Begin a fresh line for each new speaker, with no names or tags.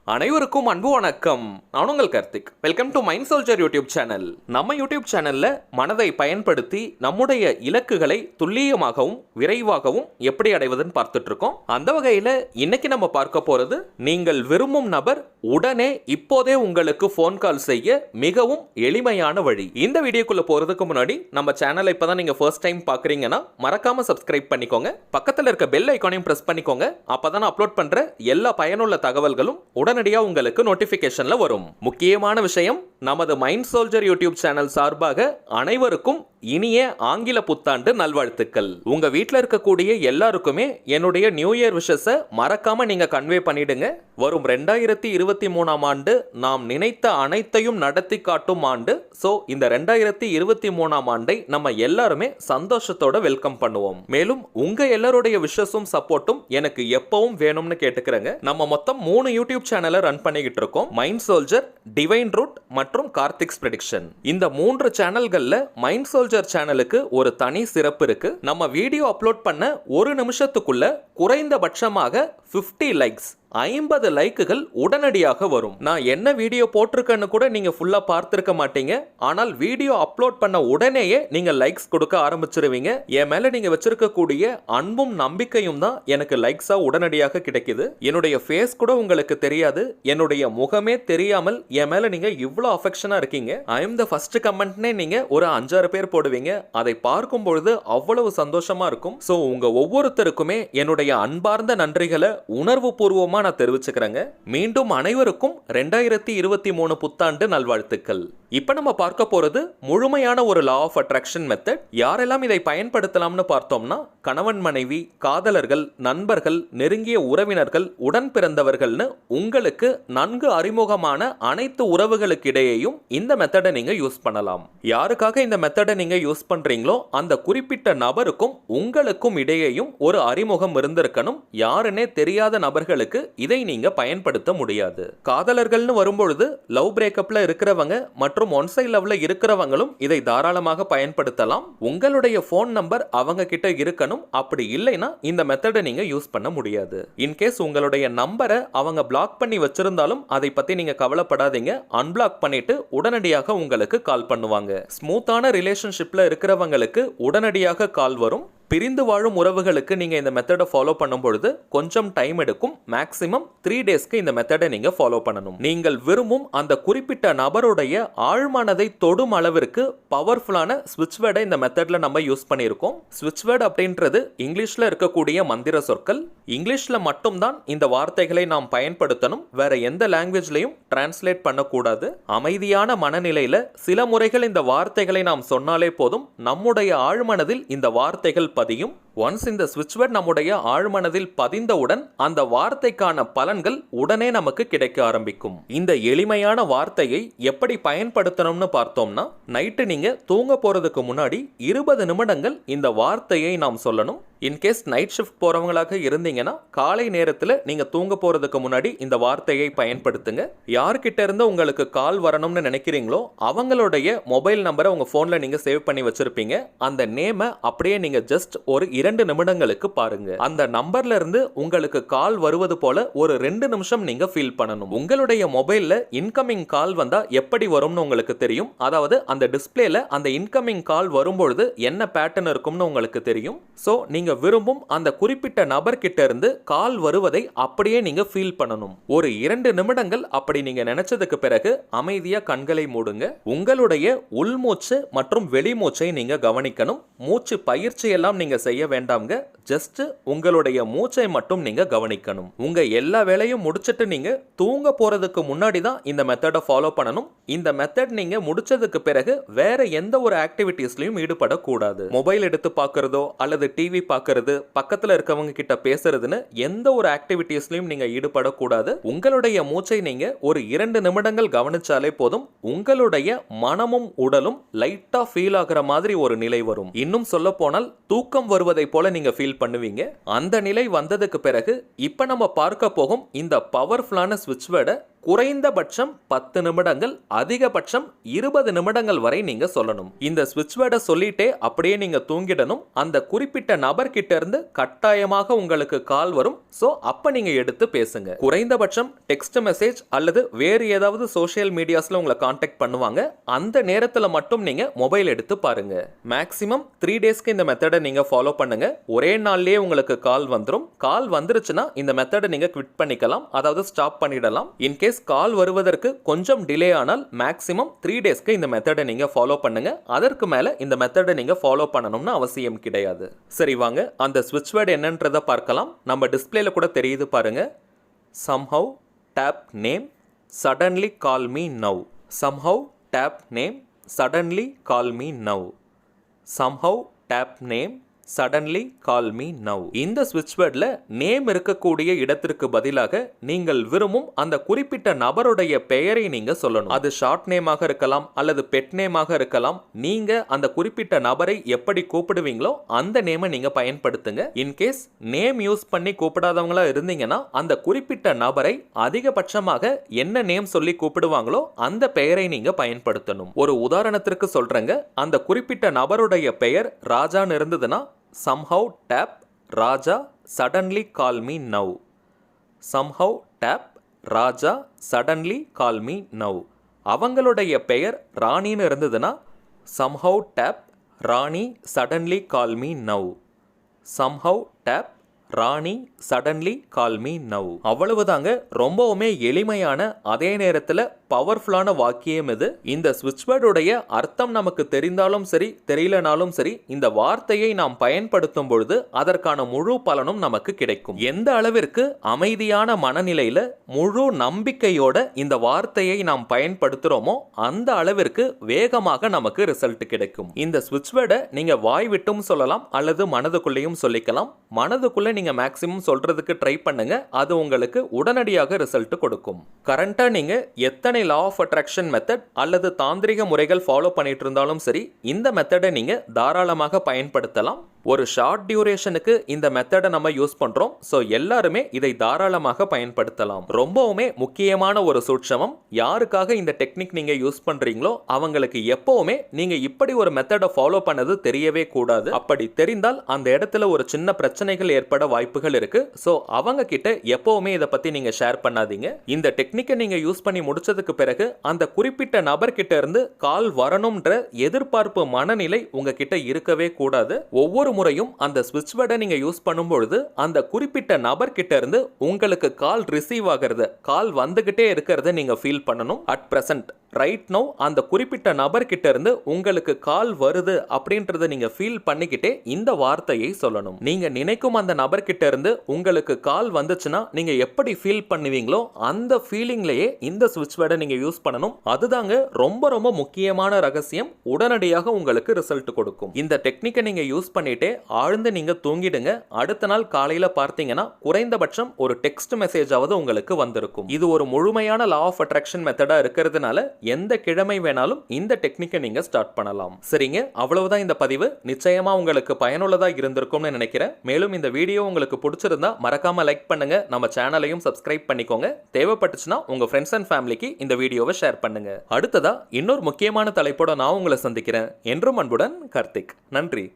அனைவருக்கும் அன்பு வணக்கம். நான் உங்கள் Karthik. Welcome to mind YouTube channel. நம்ம யூடியூப் சேனல்ல மனதை பயன்படுத்தி நம்முடைய இலக்குகளை துல்லியமாகவும் விரைவாகவும் எப்படி அடைவதுன்னு பார்த்துட்டு இருக்கோம். அந்த வகையில இன்னைக்கு நம்ம பார்க்க போறது, நீங்கள் விரும்பும் நபர் உடனே இப்போதே உங்களுக்கு போன் கால் செய்ய மிகவும் எளிமையான வழி. இந்த வீடியோக்குள்ள போறதுக்கு முன்னாடி நம்ம சேனலை இப்பதான் நீங்க ஃபர்ஸ்ட் டைம் பாக்குறீங்கன்னா மறக்காம சப்ஸ்கிரைப் பண்ணிக்கோங்க. பக்கத்துல இருக்க பெல் ஐகானையும் பிரஸ் பண்ணிக்கோங்க. அப்பதான் அப்லோட் பண்ற எல்லா பயனுள்ள தகவல்களும் உடனடியா உங்களுக்கு நோட்டிபிகேஷன்ல வரும். முக்கியமான விஷயம், நமது மைண்ட் சோல்ஜர் யூடியூப் சேனல் சார்பாக அனைவருக்கும் இனிய ஆங்கில புத்தாண்டு நல்வாழ்த்துக்கள். உங்க வீட்டில் இருக்கக்கூடிய எல்லாருக்குமே என்னுடைய நியூ இயர் விஷஸை மறக்காம நீங்க கன்வே பண்ணிடுங்க. வரும் 2023 ஆண்டு நாம் நினைத்த அனைத்தையும் நடத்தி காட்டும் ஆண்டு. சோ இந்த 2023 ஆண்டை நம்ம எல்லாருமே சந்தோஷத்தோட வெல்கம் பண்ணுவோம். மேலும் உங்க எல்லாருடைய விஷஸும் சப்போர்ட்டும் எனக்கு எப்பவும் வேணும்னு கேட்டுக்கிறேங்க. நம்ம மொத்தம் 3 யூடியூப் சேனலை ரன் பண்ணிக்கிட்டு இருக்கோம். மைண்ட் சோல்ஜர், டிவைன் ரூட் மற்றும் கார்த்திக்ஸ் ப்ரெடிக்ஷன். இந்த 3 சேனல்கள்ல மைண்ட் சோல்ஜர் சேனலுக்கு ஒரு தனி சிறப்பு இருக்கு. நம்ம வீடியோ அப்லோட் பண்ண ஒரு நிமிஷத்துக்குள்ள குறைந்தபட்சமாக 50 லைக்ஸ், 50 லைக்குகள் உடனடியாக வரும். நான் என்ன வீடியோ போட்டிருக்கேன்னு கூட நீங்க ஃபுல்லா பார்த்திருக்க மாட்டீங்க. ஆனால் வீடியோ அப்லோட் பண்ண உடனேயே நீங்க லைக்ஸ் கொடுக்க ஆரம்பிச்சிருவீங்க. என் மேல நீங்க வச்சிருக்கக்கூடிய அன்பும் நம்பிக்கையும் தான் எனக்கு லைக்ஸா உடனடியாக கிடைக்குது. என்னுடைய ஃபேஸ் கூட உங்களுக்கு தெரியாது, என்னுடைய முகமே தெரியாமல் என் மேல நீங்க இவ்வளவு அஃபெக்ஷனா இருக்கீங்க. ஐ எம் த ஃபர்ஸ்ட் கமெண்ட்னே நீங்க ஒரு 5-6 பேர் போடுவீங்க. அதை பார்க்கும் பொழுது அவ்வளவு சந்தோஷமா இருக்கும். சோ உங்க ஒவ்வொருத்தருக்குமே என்னுடைய அன்பார்ந்த நன்றிகளை உணர்வு பூர்வமா நான் தெரிவிச்சுக்கிறேங்க. மீண்டும் அனைவருக்கும் 2023 புத்தாண்டு நல்வாழ்த்துக்கள். இப்ப நம்ம பார்க்க போறது முழுமையான ஒரு லா ஆஃப் அட்ராக்ஷன் மெத்தட். யாரெல்லாம் இதை பயன்படுத்தலாம்னு பார்த்தோம்னா, கணவன் மனைவி, காதலர்கள், நண்பர்கள், நெருங்கிய உறவினர்கள், உடன் பிறந்தவர்கள்னு உங்களுக்கு நன்கு அறிமுகமான அனைத்து உறவுகளுக்கு இடையேயும் இந்த மெத்தடை நீங்க யூஸ் பண்ணலாம். யாருக்காக இந்த மெத்தடை நீங்க யூஸ் பண்றீங்களோ அந்த குறிப்பிட்ட நபருக்கும் உங்களுக்கும் இடையேயும் ஒரு அறிமுகம் இருந்திருக்கணும். யாருன்னே தெரியாத நபர்களுக்கு இதை நீங்க பயன்படுத்த முடியாது. காதலர்கள்னு வரும்பொழுது லவ் பிரேக்கப்ல இருக்கிறவங்க மற்றும் ஒன் சைட் லவ்ல இருக்கிறவங்களும் இதை தாராளமாக பயன்படுத்தலாம். உங்களுடைய போன் நம்பர் அவங்க கிட்ட இருக்கணும். அப்படி இல்லைன்னா இந்த மெத்தடை நீங்க யூஸ் பண்ண முடியாது. இன்கேஸ் உங்களுடைய நம்பரை அவங்க பிளாக் பண்ணி வச்சிருந்தாலும் அதை பத்தி நீங்க கவலைப்படாதீங்க. அன்பிளாக் பண்ணிட்டு உடனடியாக உங்களுக்கு கால் பண்ணுவாங்க. ஸ்மூத்தான ரிலேஷன்ஷிப்ல இருக்கிறவங்களுக்கு உடனடியாக கால் வரும். பிரிந்து வாழும் உறவுகளுக்கு நீங்க இந்த மெத்தடை ஃபாலோ பண்ணும் பொழுது கொஞ்சம் டைம் எடுக்கும். மேக்ஸிமம் 3 டேஸ்க்கு இந்த மெத்தடை நீங்க ஃபாலோ பண்ணணும். நீங்கள் விரும்பும் அந்த குறிப்பிட்ட நபருடைய ஆழ்மனதை தொடும் அளவிற்கு பவர்ஃபுல்லான ஸ்விட்ச் வேர்டை இந்த மெத்தட்ல நம்ம யூஸ் பண்ணியிருக்கோம். ஸ்விட்ச் வேர்ட் அப்படின்றது இங்கிலீஷ்ல இருக்கக்கூடிய மந்திர சொற்கள். இங்கிலீஷ்ல மட்டும்தான் இந்த வார்த்தைகளை நாம் பயன்படுத்தணும். வேற எந்த லாங்குவேஜ்லையும் டிரான்ஸ்லேட் பண்ணக்கூடாது. அமைதியான மனநிலையில சில முறைகள் இந்த வார்த்தைகளை நாம் சொன்னாலே போதும், நம்முடைய ஆழ்மனதில் இந்த வார்த்தைகள் பதியும். ஒன்ஸ் இந்த ஸ்விட்ச் வேர்ட் நம்முடைய ஆழ்மனதில் பதிந்தவுடன் அந்த வார்த்தைக்கான பலன்கள் உடனே நமக்கு கிடைக்க ஆரம்பிக்கும். இந்த எளிமையான வார்த்தையை எப்படி பயன்படுத்தணும்னு பார்த்தோம்னா, நைட்டு நீங்க தூங்க போறதுக்கு முன்னாடி 20 நிமிடங்கள் இந்த வார்த்தையை நாம் சொல்லணும். இன்கேஸ் நைட் ஷிஃப்ட் போறவங்களாக இருந்தீங்கன்னா காலை நேரத்தில் நீங்க தூங்க போறதுக்கு முன்னாடி இந்த வார்த்தையை பயன்படுத்துங்க. யார்கிட்ட இருந்து உங்களுக்கு கால் வரணும்னு நினைக்கிறீங்களோ அவங்களுடைய மொபைல் நம்பரை உங்க போன்ல நீங்க சேவ் பண்ணி வச்சிருப்பீங்க. அந்த நேமை அப்படியே நீங்க ஜஸ்ட் ஒரு 2 நிமிடங்களுக்கு பாருங்க. அந்த நம்பர்ல இருந்து உங்களுக்கு கால் வருவது போல ஒரு 2 நிமிஷம் நீங்க ஃபீல் பண்ணணும். உங்களுடைய மொபைல்ல இன்கமிங் கால் வந்தா எப்படி வரும்னு உங்களுக்கு தெரியும். அதாவது அந்த டிஸ்பிளேல அந்த இன்கமிங் கால் வரும்பொழுது என்ன பேட்டர்ன் இருக்கும்னு உங்களுக்கு தெரியும். சோ நீங்க விரும்பும் அந்த குறிப்பிட்ட நபர் கிட்ட இருந்து கால் வருவதை அப்படியே நீங்க ஃபீல் பண்ணணும். ஒரு 2 நிமிடங்கள் அப்படி நீங்க நினைச்சதுக்கு பிறகு அமைதியா கண்களை மூடுங்க. உங்களுடைய உள்மூச்சு மற்றும் வெளிமூச்சை நீங்க கவனிக்கணும். மூச்சு பயிற்சி எல்லாம் நீங்க செய்ய வேண்டாம்ங்க. ஜஸ்ட் உங்களுடைய மூச்சை மட்டும் நீங்க கவனிக்கணும். உங்க எல்லா வேலையும் முடிச்சிட்டு நீங்க தூங்க போறதுக்கு முன்னாடி தான் இந்த மெத்தடை ஃபாலோ பண்ணணும். இந்த மெத்தட் நீங்க முடிச்சதுக்கு பிறகு வேற எந்த ஒரு ஆக்டிவிட்டீஸ்லயும் ஈடுபடக்கூடாது. மொபைல் எடுத்து பார்க்கறதோ அல்லது டிவி பார்க்கறது, பக்கத்துல இருக்கவங்க கிட்ட பேசுறதுன்னு எந்த ஒரு ஆக்டிவிட்டீஸ்லயும் நீங்க ஈடுபடக்கூடாது. உங்களுடைய மூச்சை நீங்க ஒரு 2 நிமிடங்கள் கவனிச்சாலே போதும். உங்களுடைய மனமும் உடலும் லைட்டா ஃபீல் ஆகிற மாதிரி ஒரு நிலை வரும். இன்னும் சொல்ல போனால் தூக்கம் வருவதை போல நீங்க ஃபீல் பண்ணுவீங்க. அந்த நிலை வந்ததுக்கு பிறகு இப்ப நம்ம பார்க்க போகும் இந்த பவர்ஃபுல்லான ஸ்விட்ச் வேர்டை குறைந்தபட்சம் 10 நிமிடங்கள், அதிகபட்சம் 20 நிமிடங்கள் வரை நீங்க சொல்லணும். இந்த ஸ்விட்ச் வேர்டை சொல்லிட்டே அப்படியே நீங்க தூங்கிடணும். அந்த குறிப்பிட்ட நபர்கிட்ட இருந்து கட்டாயமாக உங்களுக்கு கால் வரும். சோ அப்ப நீங்க எடுத்து பேசுங்க. குறைந்தபட்சம் டெக்ஸ்ட் மெசேஜ் அல்லது வேறு ஏதாவது சோஷியல் மீடியாஸ்ல உங்களை கான்டாக்ட் பண்ணுவாங்க. அந்த நேரத்துல மட்டும் நீங்க மொபைல் எடுத்து பாருங்க. மேக்ஸிமம் 3 டேஸ்க்கு இந்த மெத்தடை நீங்க ஃபாலோ பண்ணுங்க. ஒரே நாள்லயே உங்களுக்கு கால் வந்துரும். கால் வந்துருச்சுன்னா இந்த மெத்தடை நீங்க குவிட் பண்ணிக்கலாம், அதாவது ஸ்டாப் பண்ணிடலாம். இன்கேஸ் கால் வருவதற்கு கொஞ்சம் டிலே ஆனால் மேக்ஸிமம் 3 டேஸ்க்கு இந்த மெத்தடை நீங்க ஃபாலோ பண்ணுங்க. அதற்கு மேல இந்த மெத்தடை நீங்க ஃபாலோ பண்ணணும்னு அவசியம் கிடையாது. சரி வாங்க அந்த ஸ்விட்ச் வேர்டு என்னன்றதை பார்க்கலாம். நம்ம டிஸ்பிளேல கூட தெரியுது பாருங்க. somehow tap name suddenly call me now. somehow tap name suddenly call me now. somehow tap name suddenly call me now. இந்த ஸ்விட்ச் வேர்ட்ல நேம் இருக்கக்கூடிய இடத்திற்கு பதிலாக நீங்கள் விரும்பும் அந்த குறிப்பிட்ட நபருடைய பெயரை நீங்க சொல்லணும். அது ஷார்ட் நேமாக இருக்கலாம் அல்லது பெட் நேமாக இருக்கலாம். நீங்க அந்த குறிப்பிட்ட நபரை எப்படி கூப்பிடுவீங்களோ அந்த நேமை நீங்க பயன்படுத்துங்க. இன்கேஸ் நேம் யூஸ் பண்ணி கூப்பிடாதவங்களா இருந்தீங்கன்னா அந்த குறிப்பிட்ட நபரை அதிகபட்சமாக என்ன நேம் சொல்லி கூப்பிடுவாங்களோ அந்த பெயரை நீங்க பயன்படுத்தணும். ஒரு உதாரணத்திற்கு சொல்றேங்க. அந்த குறிப்பிட்ட நபருடைய பெயர் ராஜான்னு இருந்ததுன்னா somehow tap Raja suddenly call me now. somehow tap Raja suddenly call me now. அவங்களுடைய பெயர் ராணின்னு இருந்ததுன்னா somehow tap Rani suddenly call me now. somehow tap ராணி சடன்லி கால் மீ நவ். அவ்வளவுதாங்க. ரொம்பவுமே எளிமையான அதே நேரத்தில் பவர்ஃபுல்லான வாக்கியம் இது. இந்த ஸ்விட்ச் வேர்டுடைய அர்த்தம் நமக்கு தெரிந்தாலும் சரி தெரியலனாலும் சரி இந்த வார்த்தையை நாம் பயன்படுத்தும் பொழுது அதற்கான முழு பலனும் நமக்கு கிடைக்கும். எந்த அளவிற்கு அமைதியான மனநிலையில முழு நம்பிக்கையோட இந்த வார்த்தையை நாம் பயன்படுத்துறோமோ அந்த அளவிற்கு வேகமாக நமக்கு ரிசல்ட் கிடைக்கும். இந்த ஸ்விட்ச் வேர்டை நீங்க வாய் விட்டும் சொல்லலாம் அல்லது மனதுக்குள்ளேயும் சொல்லிக்கலாம். மனதுக்குள்ள நீங்க மேக்ஸிமம் சொல்றதுக்கு ட்ரை பண்ணுங்க. அது உங்களுக்கு உடனடியாக ரிசல்ட் கொடுக்கும். கரண்டா நீங்க எத்தனை லா ஆஃப் அட்ராக்ஷன் மெத்தட் அல்லது தாந்திரிக முறைகள் ஃபாலோ பண்ணிட்டு இருந்தாலும் சரி இந்த மெத்தடை நீங்க தாராளமாக பயன்படுத்தலாம். ஒரு ஷார்ட் டியூரேஷனுக்கு இந்த மெத்தடை நம்ம யூஸ் பண்றோம். ஸோ எல்லாருமே இதை தாராளமாக பயன்படுத்தலாம். ரொம்பவுமே முக்கியமான ஒரு சூட்சமம். யாருக்காக இந்த டெக்னிக் நீங்க யூஸ் பண்றீங்களோ அவங்களுக்கு எப்பவுமே நீங்க இப்படி ஒரு மெத்தடை ஃபாலோ பண்ணது தெரியவே கூடாது. அப்படி தெரிந்தால் அந்த இடத்துல ஒரு சின்ன பிரச்சனைகள் ஏற்பட வாய்ப்புகள் இருக்கு. ஸோ அவங்க கிட்ட எப்பவுமே இதை பத்தி நீங்க ஷேர் பண்ணாதீங்க. இந்த டெக்னிக்கை நீங்க யூஸ் பண்ணி முடிச்சதுக்கு பிறகு அந்த குறிப்பிட்ட நபர் கிட்ட இருந்து கால் வரணும்ன்ற எதிர்பார்ப்பு மனநிலை உங்ககிட்ட இருக்கவே கூடாது. ஒவ்வொரு முறையும் அந்த ஸ்விட்ச் வேர்டை நீங்க யூஸ் பண்ணும்பொழுது அந்த குறிப்பிட்ட நபர் கிட்ட இருந்து உங்களுக்கு கால் ரிசீவ் ஆகிறது, கால் வந்துகிட்டே இருக்கிறத நீங்க ஃபீல் பண்ணணும். அட் பிரசன்ட் ரைட் நோ அந்த குறிப்பிட்ட நபர் கிட்ட இருந்து உங்களுக்கு கால் வருது அப்படின்றத நீங்க ஃபீல் பண்ணிக்கிட்டே இந்த வார்த்தையை சொல்லணும். நீங்க நினைக்கும் அந்த நபர் கிட்ட இருந்து உங்களுக்கு கால் வந்துச்சுன்னா நீங்க எப்படி ஃபீல் பண்ணுவீங்களோ அந்த ஃபீலிங்லயே இந்த ஸ்விட்ச் வேர்டை நீங்க யூஸ் பண்ணணும். அதுதாங்க ரொம்ப ரொம்ப முக்கியமான ரகசியம். உடனடியாக உங்களுக்கு ரிசல்ட் கொடுக்கும். இந்த டெக்னிக்கை நீங்க யூஸ் பண்ணிட்டு ஆழ்ந்து நீங்க தூங்கிடுங்க. அடுத்த நாள் காலையில பார்த்தீங்கன்னா குறைந்தபட்சம் ஒரு டெக்ஸ்ட் மெசேஜாவது உங்களுக்கு வந்திருக்கும். இது ஒரு முழுமையான லா ஆஃப் அட்ராக்ஷன் மெத்தடா இருக்கிறதுனால எந்த கிழமை வேணாலும் இந்த டெக்னிக்கை நீங்க ஸ்டார்ட் பண்ணலாம். சரிங்க, அவ்வளவுதான் இந்த பதிவு. நிச்சயமா உங்களுக்கு பயனுள்ளதா இருந்திருக்கும்னு நினைக்கிறேன். மேலும் இந்த வீடியோ உங்களுக்கு பிடிச்சிருந்தா மறக்காம லைக் பண்ணுங்க. நம்ம சேனலையும் சப்ஸ்கிரைப் பண்ணிக்கோங்க. தேவைப்பட்டுச்சுன்னா உங்க ஃப்ரெண்ட்ஸ் அண்ட் ஃபேமிலிக்கு இந்த வீடியோவை ஷேர் பண்ணுங்க. அடுத்ததா இன்னொரு முக்கியமான தலைப்போட நான் உங்களை சந்திக்கிறேன். என்றும் அன்புடன் கார்த்திக். நன்றி.